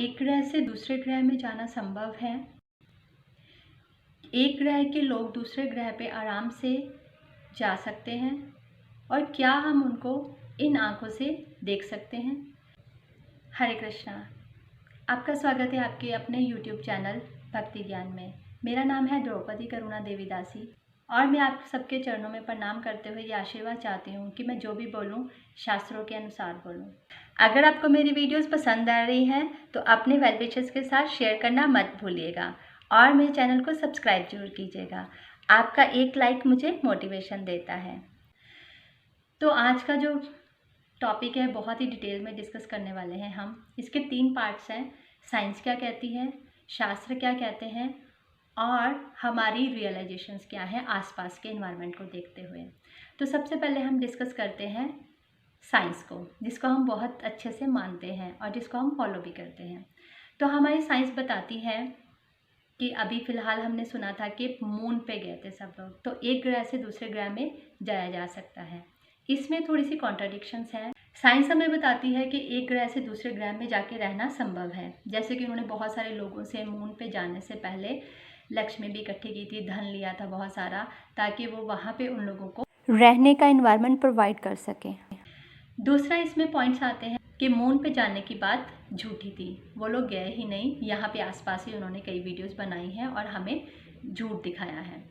एक ग्रह से दूसरे ग्रह में जाना संभव है? एक ग्रह के लोग दूसरे ग्रह पे आराम से जा सकते हैं और क्या हम उनको इन आँखों से देख सकते हैं? हरे कृष्णा। आपका स्वागत है आपके अपने YouTube चैनल भक्ति ज्ञान में। मेरा नाम है द्रौपदी करुणा देवीदासी और मैं आप सबके चरणों में प्रणाम करते हुए ये आशीर्वाद चाहती हूँ कि मैं जो भी बोलूँ शास्त्रों के अनुसार बोलूँ। अगर आपको मेरी वीडियोस पसंद आ रही हैं तो अपने वेल विशर्स के साथ शेयर करना मत भूलिएगा और मेरे चैनल को सब्सक्राइब जरूर कीजिएगा। आपका एक लाइक मुझे मोटिवेशन देता है। तो आज का जो टॉपिक है बहुत ही डिटेल में डिस्कस करने वाले हैं हम। इसके 3 पार्ट्स हैं। साइंस क्या कहती है, शास्त्र क्या कहते हैं और हमारी रियलाइजेशंस क्या है आसपास के एनवायरनमेंट को देखते हुए। तो सबसे पहले हम डिस्कस करते हैं साइंस को, जिसको हम बहुत अच्छे से मानते हैं और जिसको हम फॉलो भी करते हैं। तो हमारी साइंस बताती है कि अभी फ़िलहाल हमने सुना था कि मून पे गए थे सब लोग, तो एक ग्रह से दूसरे ग्रह में जाया जा सकता है। इसमें थोड़ी सी कॉन्ट्राडिक्शंस हैं। साइंस हमें बताती है कि एक ग्रह से दूसरे ग्रह में जाके रहना संभव है, जैसे कि उन्होंने बहुत सारे लोगों से मून पे जाने से पहले लक्ष्मी भी इकट्ठी की थी, धन लिया था बहुत सारा, ताकि वो वहाँ पे उन लोगों को रहने का एनवायरनमेंट प्रोवाइड कर सकें। दूसरा इसमें पॉइंट्स आते हैं कि मून पे जाने की बात झूठी थी, वो लोग गए ही नहीं, यहाँ पे आसपास ही उन्होंने कई वीडियोस बनाई हैं और हमें झूठ दिखाया है।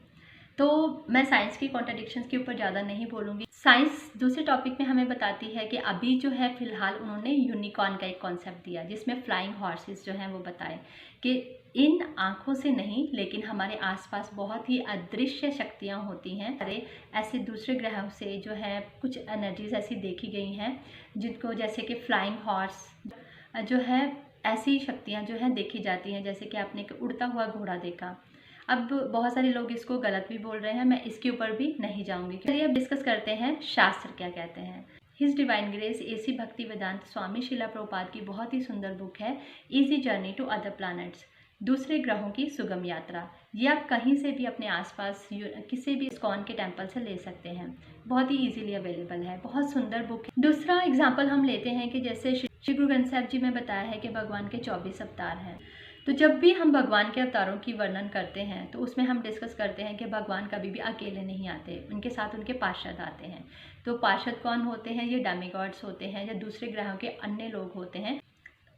तो मैं साइंस की कॉन्ट्राडिक्शंस के ऊपर ज़्यादा नहीं बोलूँगी। साइंस दूसरे टॉपिक में हमें बताती है कि अभी जो है फ़िलहाल उन्होंने यूनिकॉर्न का एक कॉन्सेप्ट दिया, जिसमें फ्लाइंग हॉर्सेस जो हैं वो बताए कि इन आँखों से नहीं लेकिन हमारे आसपास बहुत ही अदृश्य शक्तियाँ होती हैं। अरे ऐसे दूसरे ग्रहों से जो है कुछ एनर्जीज ऐसी देखी गई हैं जिनको, जैसे कि फ्लाइंग हॉर्स जो है, ऐसी शक्तियाँ जो हैं देखी जाती हैं, जैसे कि आपने एक उड़ता हुआ घोड़ा देखा। अब बहुत सारे लोग इसको गलत भी बोल रहे हैं, मैं इसके ऊपर भी नहीं जाऊंगी। चलिए अब डिस्कस करते हैं शास्त्र क्या कहते हैं। हिज डिवाइन ग्रेस एसी भक्ति वेदांत स्वामी शिला प्रभुपाद की बहुत ही सुंदर बुक है, easy journey to other planets, दूसरे ग्रहों की सुगम यात्रा। ये आप कहीं से भी अपने आसपास किसी भी इस्कॉन के टेम्पल से ले सकते हैं, बहुत ही इजीली अवेलेबल है, बहुत सुंदर बुक है। दूसरा एग्जाम्पल हम लेते हैं कि जैसे श्री गुरु ग्रंथ साहिब जी में बताया है कि भगवान के 24 अवतार हैं। तो जब भी हम भगवान के अवतारों की वर्णन करते हैं तो उसमें हम डिस्कस करते हैं कि भगवान कभी भी अकेले नहीं आते, उनके साथ उनके पार्षद आते हैं। तो पार्षद कौन होते हैं? ये डेमिगॉड्स होते हैं या दूसरे ग्रहों के अन्य लोग होते हैं।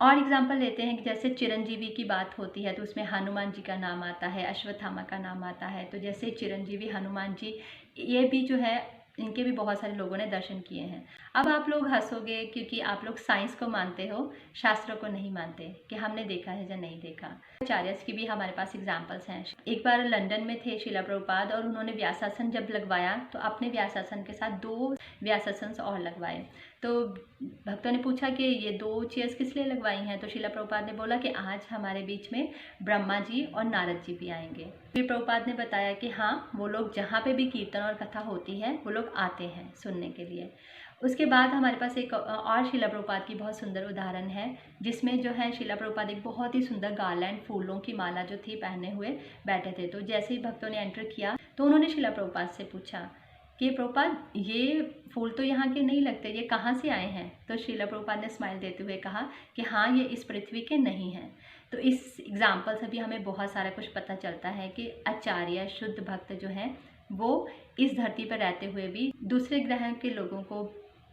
और एग्जाम्पल लेते हैं कि जैसे चिरंजीवी की बात होती है तो उसमें हनुमान जी का नाम आता है, अश्वत्थामा का नाम आता है। तो जैसे चिरंजीवी हनुमान जी, ये भी जो है इनके भी बहुत सारे लोगों ने दर्शन किए हैं। अब आप लोग हंसोगे क्योंकि आप लोग साइंस को मानते हो, शास्त्रों को नहीं मानते कि हमने देखा है या नहीं देखा। आचार्यस की भी हमारे पास एग्जाम्पल्स हैं। एक बार लंदन में थे शिला प्रभुपाद और उन्होंने व्यासासन जब लगवाया तो अपने व्यासासन के साथ 2 व्यासासन और लगवाए। तो भक्तों ने पूछा कि ये 2 चेयर्स किस लिए लगवाई हैं? तो शिला प्रभुपाद ने बोला कि आज हमारे बीच में ब्रह्मा जी और नारद जी भी आएंगे। फिर प्रभुपाद ने बताया कि हाँ, वो लोग जहाँ पे भी कीर्तन और कथा होती है वो लोग आते हैं सुनने के लिए। उसके बाद हमारे पास एक और शिला प्रभुपाद की बहुत सुंदर उदाहरण है, जिसमें जो है शिला प्रभुपाद एक बहुत ही सुंदर गार्लैंड, फूलों की माला जो थी पहने हुए बैठे थे। तो जैसे ही भक्तों ने एंटर किया तो उन्होंने शिला प्रभुपाद से पूछा कि प्रभुपाद ये फूल तो यहाँ के नहीं लगते, ये कहाँ से आए हैं? तो शिला प्रभुपाद ने स्माइल देते हुए कहा कि हाँ, ये इस पृथ्वी के नहीं हैं। तो इस एग्जाम्पल से भी हमें बहुत सारा कुछ पता चलता है कि आचार्य शुद्ध भक्त जो हैं वो इस धरती पर रहते हुए भी दूसरे ग्रह के लोगों को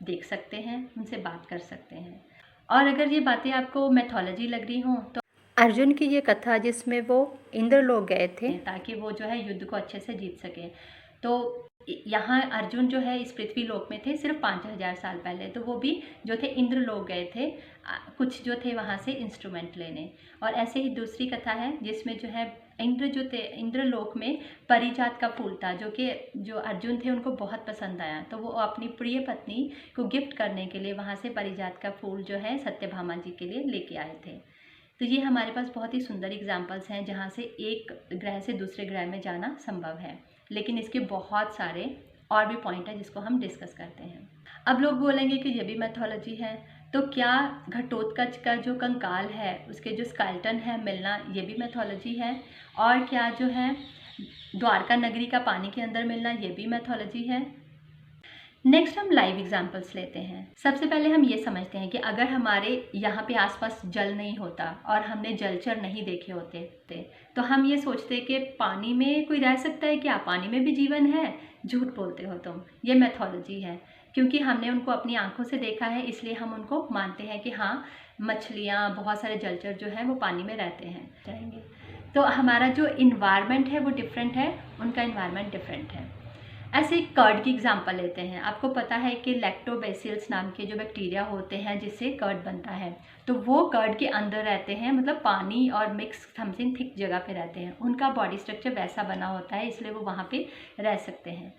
देख सकते हैं, उनसे बात कर सकते हैं। और अगर ये बातें आपको मैथोलॉजी लग रही हों तो अर्जुन की ये कथा जिसमें वो इंद्रलोक गए थे ताकि वो जो है युद्ध को अच्छे से जीत सके। तो यहाँ अर्जुन जो है इस पृथ्वी लोक में थे सिर्फ 5000 साल पहले, तो वो भी जो थे इंद्रलोक गए थे कुछ जो थे वहाँ से इंस्ट्रूमेंट लेने। और ऐसे ही दूसरी कथा है जिसमें जो है इंद्र जो थे, इंद्रलोक में परिजात का फूल था जो अर्जुन थे उनको बहुत पसंद आया। तो वो अपनी प्रिय पत्नी को गिफ्ट करने के लिए वहाँ से परिजात का फूल जो है सत्यभामा जी के लिए लेके आए थे। तो ये हमारे पास बहुत ही सुंदर एग्जाम्पल्स हैं जहाँ से एक ग्रह से दूसरे ग्रह में जाना संभव है, लेकिन इसके बहुत सारे और भी पॉइंट है जिसको हम डिस्कस करते हैं। अब लोग बोलेंगे कि ये भी मैथोलॉजी है, तो क्या घटोत्कच का जो कंकाल है उसके जो स्केलेटन है मिलना, ये भी मैथोलॉजी है? और क्या जो है द्वारका नगरी का पानी के अंदर मिलना, ये भी मैथोलॉजी है? नेक्स्ट हम लाइव एग्जांपल्स लेते हैं। सबसे पहले हम ये समझते हैं कि अगर हमारे यहाँ पे आसपास जल नहीं होता और हमने जलचर नहीं देखे होते तो हम ये सोचते कि पानी में कोई रह सकता है क्या, पानी में भी जीवन है। झूठ बोलते हो तुम, ये मैथोलॉजी है। क्योंकि हमने उनको अपनी आंखों से देखा है इसलिए हम उनको मानते हैं कि हाँ, मछलियाँ, बहुत सारे जलचर जो हैं वो पानी में रहते हैं। जाएंगे तो हमारा जो इन्वायरमेंट है वो डिफरेंट है, उनका इन्वायरमेंट डिफरेंट है। ऐसे ही कर्ड की एग्जांपल लेते हैं। आपको पता है कि लैक्टोबैसिलस नाम के जो बैक्टीरिया होते हैं जिससे कर्ड बनता है, तो वो कर्ड के अंदर रहते हैं, मतलब पानी और मिक्स समथिंग थिक जगह पे रहते हैं। उनका बॉडी स्ट्रक्चर वैसा बना होता है इसलिए वो वहाँ पे रह सकते हैं।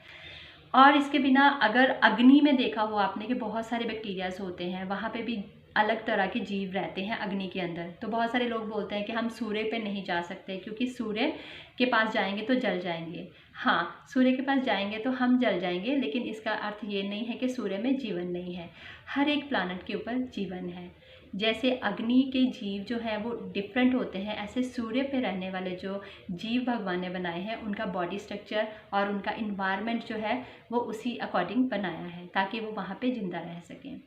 और इसके बिना अगर अग्नि में देखा हो आपने कि बहुत सारे बैक्टीरियाज होते हैं, वहाँ पे भी अलग तरह के जीव रहते हैं अग्नि के अंदर। तो बहुत सारे लोग बोलते हैं कि हम सूर्य पे नहीं जा सकते क्योंकि सूर्य के पास जाएंगे तो जल जाएंगे। हाँ, सूर्य के पास जाएंगे तो हम जल जाएंगे, लेकिन इसका अर्थ ये नहीं है कि सूर्य में जीवन नहीं है। हर एक प्लैनेट के ऊपर जीवन है। जैसे अग्नि के जीव जो हैं वो डिफरेंट होते हैं, ऐसे सूर्य पे रहने वाले जो जीव भगवान ने बनाए हैं उनका बॉडी स्ट्रक्चर और उनका इन्वायरमेंट जो है वो उसी अकॉर्डिंग बनाया है ताकि वो वहाँ पे जिंदा रह सकें।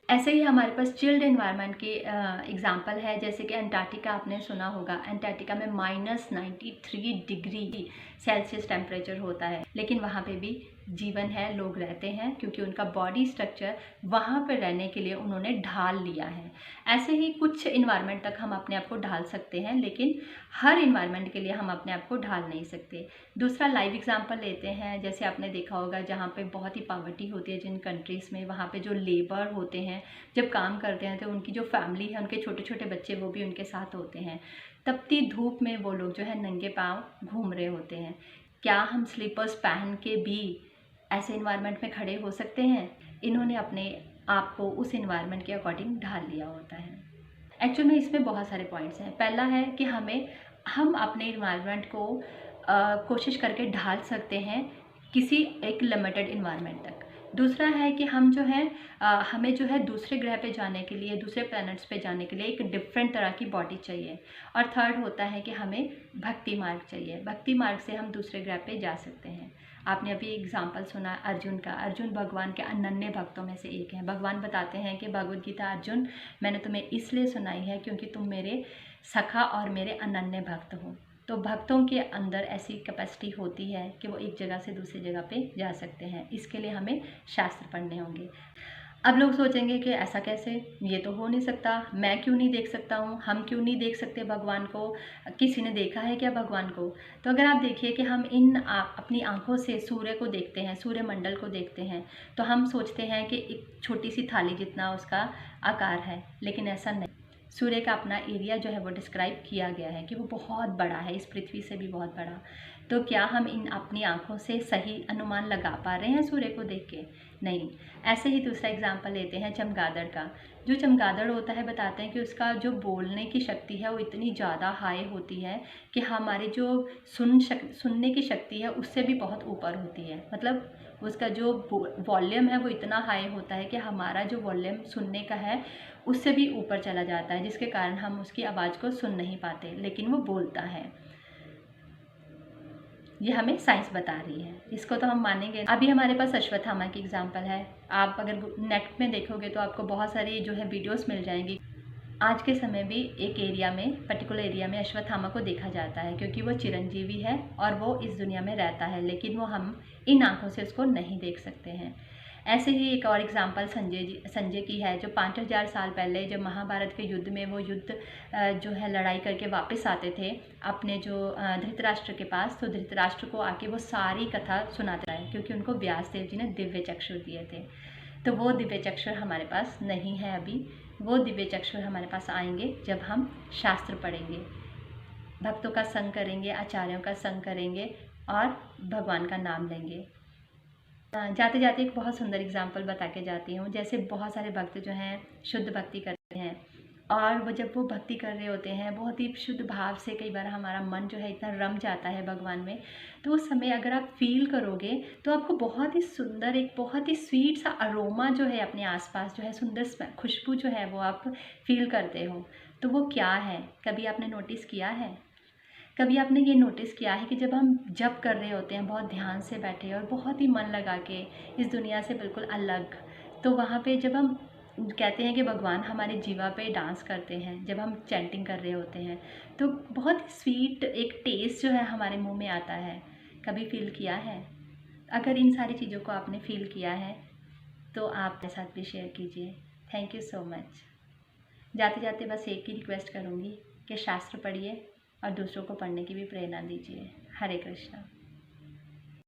ऐसे ही हमारे पास चिल्ड इन्वायरमेंट की एग्जांपल है, जैसे कि अंटार्कटिका आपने सुना होगा। अंटार्कटिका में -93 डिग्री सेल्सियस टेम्परेचर होता है, लेकिन वहाँ पे भी जीवन है, लोग रहते हैं क्योंकि उनका बॉडी स्ट्रक्चर वहाँ पर रहने के लिए उन्होंने ढाल लिया है। ऐसे ही कुछ इन्वायरमेंट तक हम अपने आप को ढाल सकते हैं, लेकिन हर इन्वायरमेंट के लिए हम अपने आप को ढाल नहीं सकते। दूसरा लाइव एग्जांपल लेते हैं। जैसे आपने देखा होगा जहाँ पे बहुत ही पॉवर्टी होती है जिन कंट्रीज़ में, वहाँ पे जो लेबर होते हैं जब काम करते हैं तो उनकी जो फैमिली है, उनके छोटे छोटे बच्चे वो भी उनके साथ होते हैं। तपती धूप में वो लोग जो है नंगे पाँव घूम रहे होते हैं। क्या हम स्लीपर्स पहन के भी ऐसे इन्वायरमेंट में खड़े हो सकते हैं? इन्होंने अपने आप को उस इन्वायरमेंट के अकॉर्डिंग ढाल लिया होता है। एक्चुअल में इसमें बहुत सारे पॉइंट्स हैं। पहला है कि हम अपने इन्वायरमेंट को कोशिश करके ढाल सकते हैं किसी एक लिमिटेड इन्वायरमेंट तक। दूसरा है कि हम जो है हमें जो है दूसरे ग्रह पे जाने के लिए, दूसरे प्लैनेट्स पे जाने के लिए एक डिफरेंट तरह की बॉडी चाहिए। और थर्ड होता है कि हमें भक्ति मार्ग चाहिए। भक्ति मार्ग से हम दूसरे ग्रह पे जा सकते हैं। आपने अभी एग्जाम्पल सुना अर्जुन का। अर्जुन भगवान के अनन्य भक्तों में से एक है। भगवान बताते हैं कि भगवद गीता, अर्जुन मैंने तुम्हें इसलिए सुनाई है क्योंकि तुम मेरे सखा और मेरे अनन्य भक्त हो। तो भक्तों के अंदर ऐसी कैपेसिटी होती है कि वो एक जगह से दूसरी जगह पे जा सकते हैं। इसके लिए हमें शास्त्र पढ़ने होंगे। अब लोग सोचेंगे कि ऐसा कैसे, ये तो हो नहीं सकता, मैं क्यों नहीं देख सकता हूँ, हम क्यों नहीं देख सकते भगवान को, किसी ने देखा है क्या भगवान को? तो अगर आप देखिए कि हम अपनी आंखों से सूर्य को देखते हैं, सूर्य मंडल को देखते हैं, तो हम सोचते हैं कि एक छोटी सी थाली जितना उसका आकार है, लेकिन ऐसा नहीं। सूर्य का अपना एरिया जो है वो डिस्क्राइब किया गया है कि वो बहुत बड़ा है, इस पृथ्वी से भी बहुत बड़ा। तो क्या हम अपनी आंखों से सही अनुमान लगा पा रहे हैं सूर्य को देख के? नहीं। ऐसे ही दूसरा एग्जांपल लेते हैं चमगादड़ का। जो चमगादड़ होता है, बताते हैं कि उसका जो बोलने की शक्ति है वो इतनी ज़्यादा हाई होती है कि हमारी जो सुनने की शक्ति है उससे भी बहुत ऊपर होती है। मतलब उसका जो वॉल्यूम है वो इतना हाई होता है कि हमारा जो वॉल्यूम सुनने का है उससे भी ऊपर चला जाता है, जिसके कारण हम उसकी आवाज़ को सुन नहीं पाते, लेकिन वो बोलता है। ये हमें साइंस बता रही है, इसको तो हम मानेंगे। अभी हमारे पास अश्वत्थामा की एग्जांपल है। आप अगर नेट में देखोगे तो आपको बहुत सारी जो है वीडियोस मिल जाएंगी। आज के समय भी एक एरिया में, पर्टिकुलर एरिया में अश्वत्थामा को देखा जाता है क्योंकि वो चिरंजीवी है और वो इस दुनिया में रहता है, लेकिन वो हम इन आँखों से उसको नहीं देख सकते हैं। ऐसे ही एक और एग्जांपल संजय की है, जो 5000 साल पहले जब महाभारत के युद्ध में वो युद्ध जो है लड़ाई करके वापस आते थे अपने जो धृतराष्ट्र के पास, तो धृतराष्ट्र को आके वो सारी कथा सुनाता है क्योंकि उनको व्यासदेव जी ने दिव्य चक्षु दिए थे। तो वो दिव्य चक्षु हमारे पास नहीं है अभी। वो दिव्य चक्षु हमारे पास आएंगे जब हम शास्त्र पढ़ेंगे, भक्तों का संग करेंगे, आचार्यों का संग करेंगे और भगवान का नाम लेंगे। जाते जाते एक बहुत सुंदर एग्जाम्पल बता के जाती हूँ। जैसे बहुत सारे भक्त जो हैं शुद्ध भक्ति करते हैं और वो जब वो भक्ति कर रहे होते हैं बहुत ही शुद्ध भाव से, कई बार हमारा मन जो है इतना रम जाता है भगवान में, तो उस समय अगर आप फील करोगे तो आपको बहुत ही सुंदर, एक बहुत ही स्वीट सा अरोमा जो है अपने आसपास जो है, सुंदर खुशबू जो है वो आप फील करते हो। तो वो क्या है, कभी आपने नोटिस किया है? कभी आपने ये नोटिस किया है कि जब हम जप कर रहे होते हैं बहुत ध्यान से बैठे और बहुत ही मन लगा के इस दुनिया से बिल्कुल अलग, तो वहाँ पे जब हम कहते हैं कि भगवान हमारे जीवा पे डांस करते हैं, जब हम चैंटिंग कर रहे होते हैं तो बहुत स्वीट एक टेस्ट जो है हमारे मुंह में आता है। कभी फील किया है? अगर इन सारी चीज़ों को आपने फील किया है तो आप मेरे साथ भी शेयर कीजिए। Thank you so much. जाते जाते बस एक ही रिक्वेस्ट करूँगी कि शास्त्र पढ़िए और दूसरों को पढ़ने की भी प्रेरणा दीजिए। हरे कृष्णा।